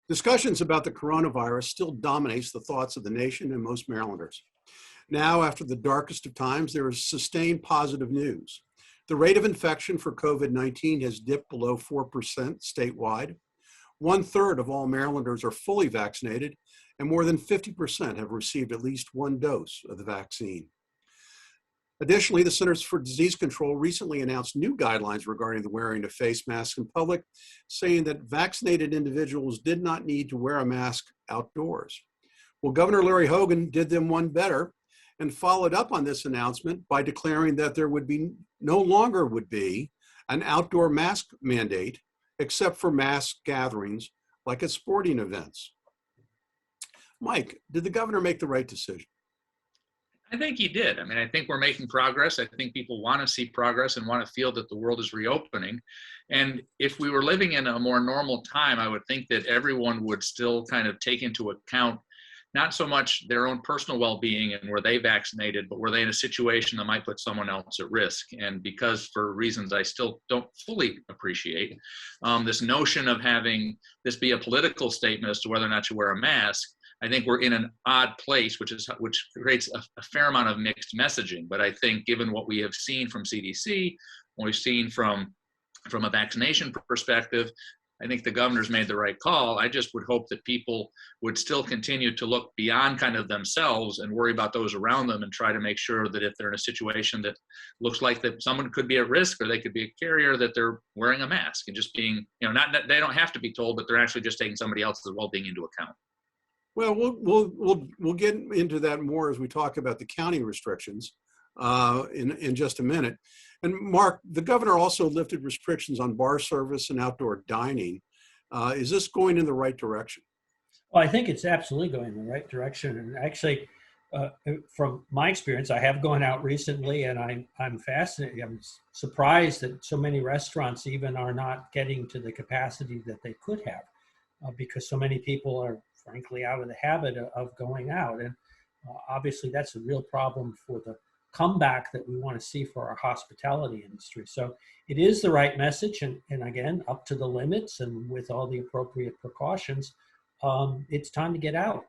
Discussions about the coronavirus still dominates the thoughts of the nation and most Marylanders. Now, after the darkest of times, there is sustained positive news. The rate of infection for COVID-19 has dipped below 4% statewide. 1/3 of all Marylanders are fully vaccinated, and more than 50% have received at least one dose of the vaccine. Additionally, the Centers for Disease Control recently announced new guidelines regarding the wearing of face masks in public, saying that vaccinated individuals did not need to wear a mask outdoors. Well, Governor Larry Hogan did them one better and followed up on this announcement by declaring that there would be no longer would be an outdoor mask mandate except for mass gatherings like at sporting events. Mike, did the governor make the right decision? I think he did. I mean, I think we're making progress. I think people want to see progress and want to feel that the world is reopening. And if we were living in a more normal time, I would think that everyone would still kind of take into account not so much their own personal well-being and were they vaccinated, but were they in a situation that might put someone else at risk. And because for reasons I still don't fully appreciate, this notion of having this be a political statement as to whether or not you wear a mask, I think we're in an odd place, which creates a fair amount of mixed messaging. But I think given what we have seen from CDC, what we've seen from a vaccination perspective, I think the governor's made the right call. I just would hope that people would still continue to look beyond kind of themselves and worry about those around them and try to make sure that if they're in a situation that looks like that someone could be at risk or they could be a carrier, that they're wearing a mask and just being, not that they don't have to be told, but they're actually just taking somebody else's well-being into account. Well, we'll get into that more as we talk about the county restrictions in just a minute. And Mark, the governor also lifted restrictions on bar service and outdoor dining. Is this going in the right direction? Well, I think it's absolutely going in the right direction. And actually, from my experience, I have gone out recently, and I'm fascinated. I'm surprised that so many restaurants even are not getting to the capacity that they could have, because so many people are frankly out of the habit of going out. And obviously that's a real problem for the comeback that we want to see for our hospitality industry. So it is the right message, and again, up to the limits and with all the appropriate precautions, it's time to get out.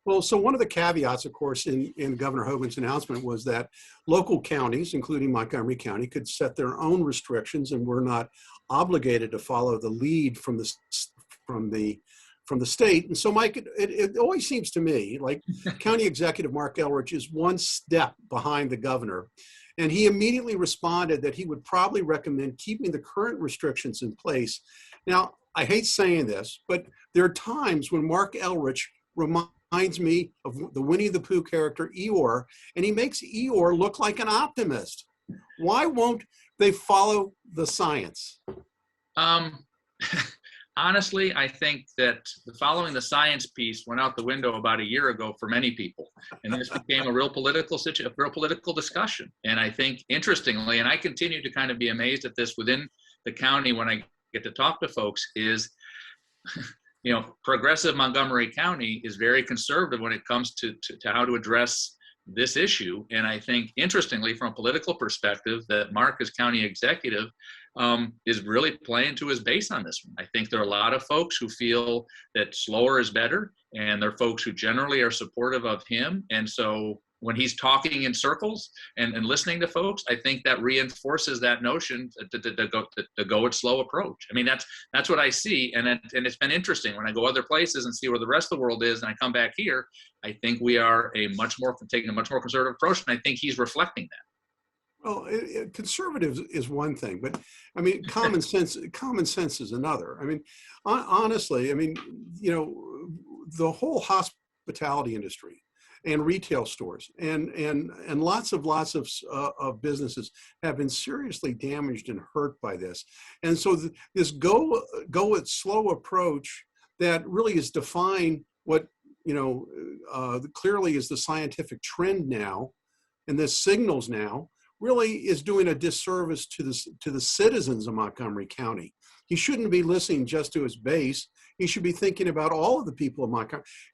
Well, so one of the caveats, of course, in Governor Hogan's announcement was that local counties, including Montgomery County, could set their own restrictions and were not obligated to follow the lead from the state. And so, Mike, it always seems to me like County Executive Mark Elrich is one step behind the governor. And he immediately responded that he would probably recommend keeping the current restrictions in place. Now, I hate saying this, but there are times when Mark Elrich reminds me of the Winnie the Pooh character Eeyore, and he makes Eeyore look like an optimist. Why won't they follow the science? Honestly, I think that following the science piece went out the window about a year ago for many people, and this became a real political discussion. And I think, interestingly, and I continue to kind of be amazed at this within the county when I get to talk to folks, is, progressive Montgomery County is very conservative when it comes to how to address this issue. And I think, interestingly, from a political perspective, that Mark as county executive is really playing to his base on this one. I think there are a lot of folks who feel that slower is better, and there are folks who generally are supportive of him. And so when he's talking in circles and listening to folks, I think that reinforces that notion to go at slow approach. I mean, that's what I see. And it's been interesting when I go other places and see where the rest of the world is, and I come back here, I think we are taking a much more conservative approach, and I think he's reflecting that. Well, conservative is one thing, but I mean, common sense is another. I mean, honestly, I mean, the whole hospitality industry and retail stores and lots of businesses have been seriously damaged and hurt by this. And so this go at slow approach that really is defying what clearly is the scientific trend now, and this signals now, really is doing a disservice to the citizens of Montgomery County. He shouldn't be listening just to his base. He should be thinking about all of the people of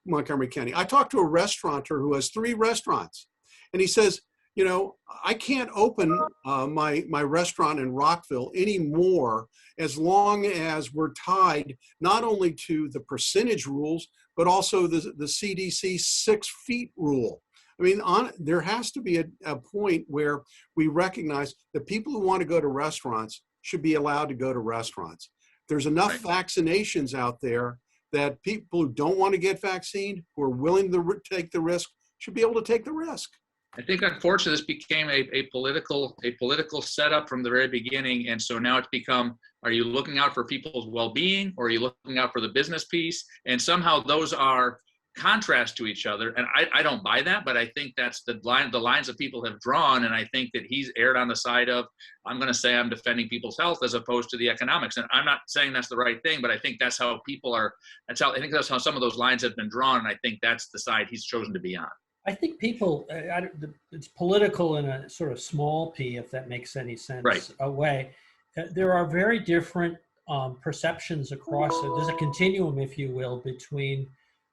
Montgomery County. I talked to a restaurateur who has 3 restaurants, and he says, you know, I can't open my restaurant in Rockville anymore as long as we're tied not only to the percentage rules, but also the CDC 6 feet rule. I mean, there has to be a point where we recognize that people who want to go to restaurants should be allowed to go to restaurants. There's enough vaccinations out there that people who don't want to get vaccinated, who are willing to take the risk, should be able to take the risk. I think, unfortunately, this became a political setup from the very beginning, and so now it's become: are you looking out for people's well-being, or are you looking out for the business piece? And somehow those are contrast to each other, and I don't buy that, but I think that's the lines that people have drawn, and I think that he's erred on the side of, I'm going to say I'm defending people's health as opposed to the economics, and I'm not saying that's the right thing, but I think that's how people are. I think that's how some of those lines have been drawn, and I think that's the side he's chosen to be on. I think people, it's political in a sort of small p, if that makes any sense, way. There are very different perceptions across it. There's a continuum, if you will, between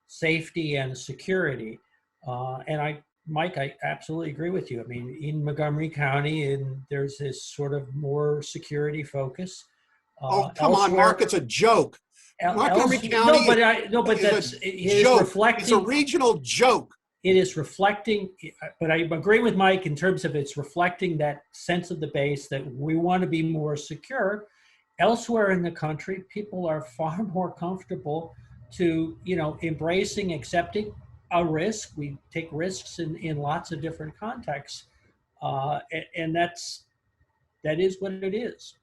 safety and security. And Mike, I absolutely agree with you. I mean, in Montgomery County, there's this sort of more security focus. Oh, come on, Mark, it's a joke. Montgomery County but it is reflecting. It's a regional joke. It is reflecting, but I agree with Mike in terms of it's reflecting that sense of the base that we want to be more secure. Elsewhere in the country, people are far more comfortable to, embracing, accepting a risk. We take risks in lots of different contexts, and that is what it is.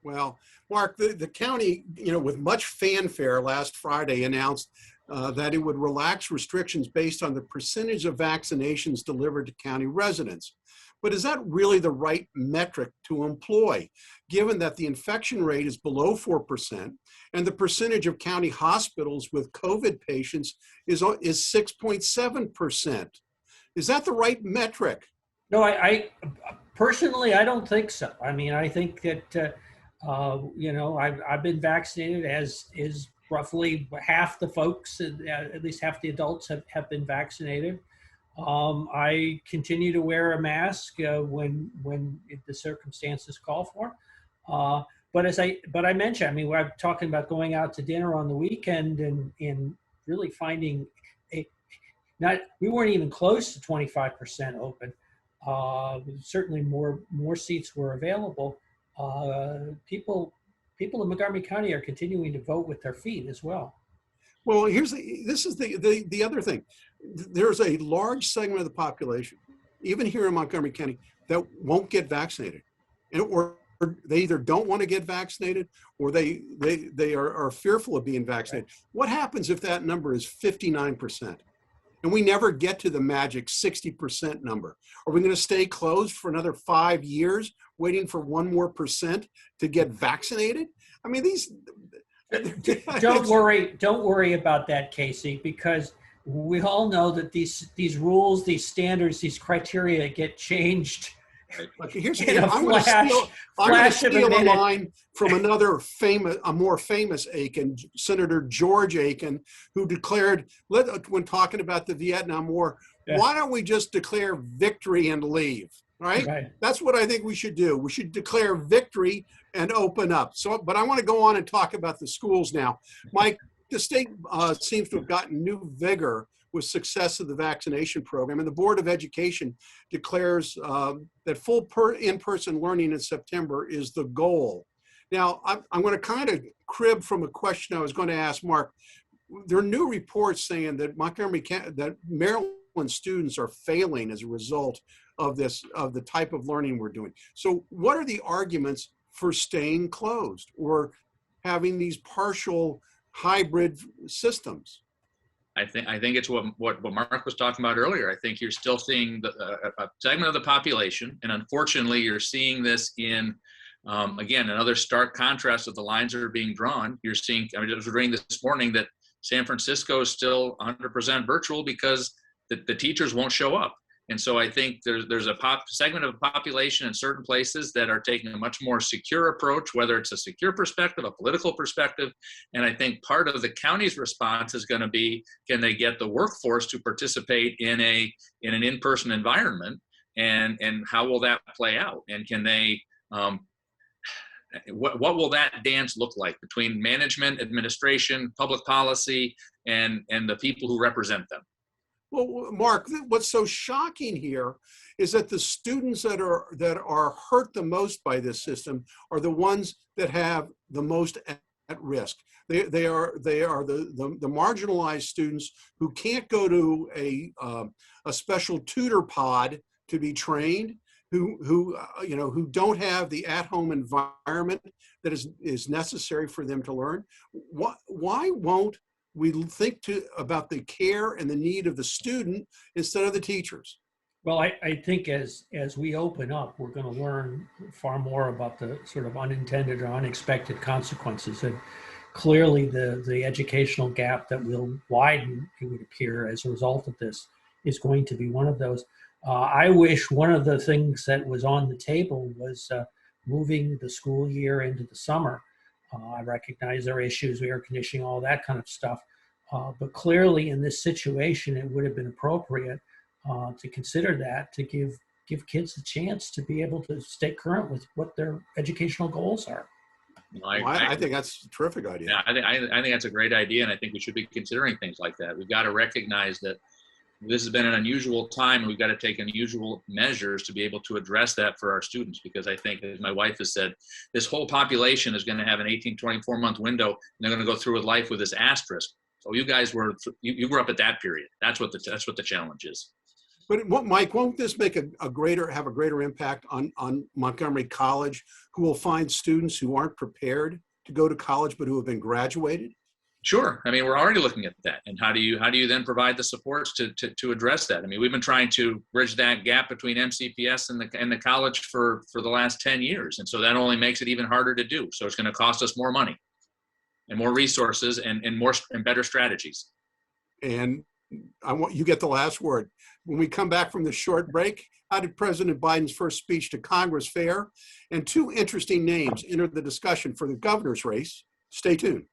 Well, Mark, the county, with much fanfare last Friday announced that it would relax restrictions based on the percentage of vaccinations delivered to county residents. But is that really the right metric to employ, given that the infection rate is below 4% and the percentage of county hospitals with COVID patients is 6.7%? Is that the right metric? No, I personally, I don't think so. I mean, I think that, I've been vaccinated, as is roughly half the folks, at least half the adults have been vaccinated. I continue to wear a mask when the circumstances call for. But I mentioned, I mean, we're talking about going out to dinner on the weekend and really finding we weren't even close to 25% open. Certainly more seats were available. People in Montgomery County are continuing to vote with their feet as well. Well, this is the other thing. There's a large segment of the population, even here in Montgomery County, that won't get vaccinated, or they either don't want to get vaccinated or they are fearful of being vaccinated. What happens if that number is 59%? And we never get to the magic 60% number? Are we going to stay closed for another 5 years, waiting for 1 more percent to get vaccinated? I mean, Don't worry about that, Casey, because we all know that these rules, these standards, these criteria get changed. Look, here's the I'm going to steal a line from a more famous Aiken, Senator George Aiken, who declared, when talking about the Vietnam War, why don't we just declare victory and leave? Right? That's what I think we should do. We should declare victory and open up. But I want to go on and talk about the schools now. Mike, the state seems to have gotten new vigor with success of the vaccination program, and the Board of Education declares that full in-person learning in September is the goal. Now, I'm going to kind of crib from a question I was going to ask Mark. There are new reports saying that that Maryland students are failing as a result of the type of learning we're doing. So what are the arguments for staying closed or having these partial hybrid systems? I think it's what Mark was talking about earlier. I think you're still seeing a segment of the population, and unfortunately, you're seeing this in, again, another stark contrast of the lines that are being drawn. You're seeing, I was reading this morning that San Francisco is still 100% virtual because the teachers won't show up. And so I think there's a segment of the population in certain places that are taking a much more secure approach, whether it's a secure perspective, a political perspective. And I think part of the county's response is going to be, can they get the workforce to participate in an in-person environment? and how will that play out? And can they, what will that dance look like between management, administration, public policy, and the people who represent them? Well, Mark, what's so shocking here is that the students that are hurt the most by this system are the ones that have the most at risk. They are the marginalized students who can't go to a special tutor pod to be trained, who don't have the at-home environment that is necessary for them to learn. Why won't we think about the care and the need of the student instead of the teachers? Well, I think as we open up, we're going to learn far more about the sort of unintended or unexpected consequences. And clearly the educational gap that will widen, it would appear, as a result of this is going to be one of those. I wish one of the things that was on the table was moving the school year into the summer. I recognize there are issues, air conditioning, all that kind of stuff. But clearly in this situation, it would have been appropriate to consider that, to give kids the chance to be able to stay current with what their educational goals are. I think that's a terrific idea. Yeah, I think that's a great idea, and I think we should be considering things like that. We've got to recognize that this has been an unusual time, and we've got to take unusual measures to be able to address that for our students, because I think, as my wife has said, this whole population is going to have an 18, 24-month window, and they're going to go through with life with this asterisk. So you guys you grew up at that period. That's what the challenge is. But Mike, won't this make have a greater impact on Montgomery College, who will find students who aren't prepared to go to college but who have been graduated? Sure. I mean, we're already looking at that. And how do you then provide the supports to address that? I mean, we've been trying to bridge that gap between MCPS and the college for the last 10 years. And so that only makes it even harder to do. So it's going to cost us more money and more resources and better strategies. And I want you get the last word. When we come back from this short break, how did President Biden's first speech to Congress fare? And two interesting names enter the discussion for the governor's race. Stay tuned.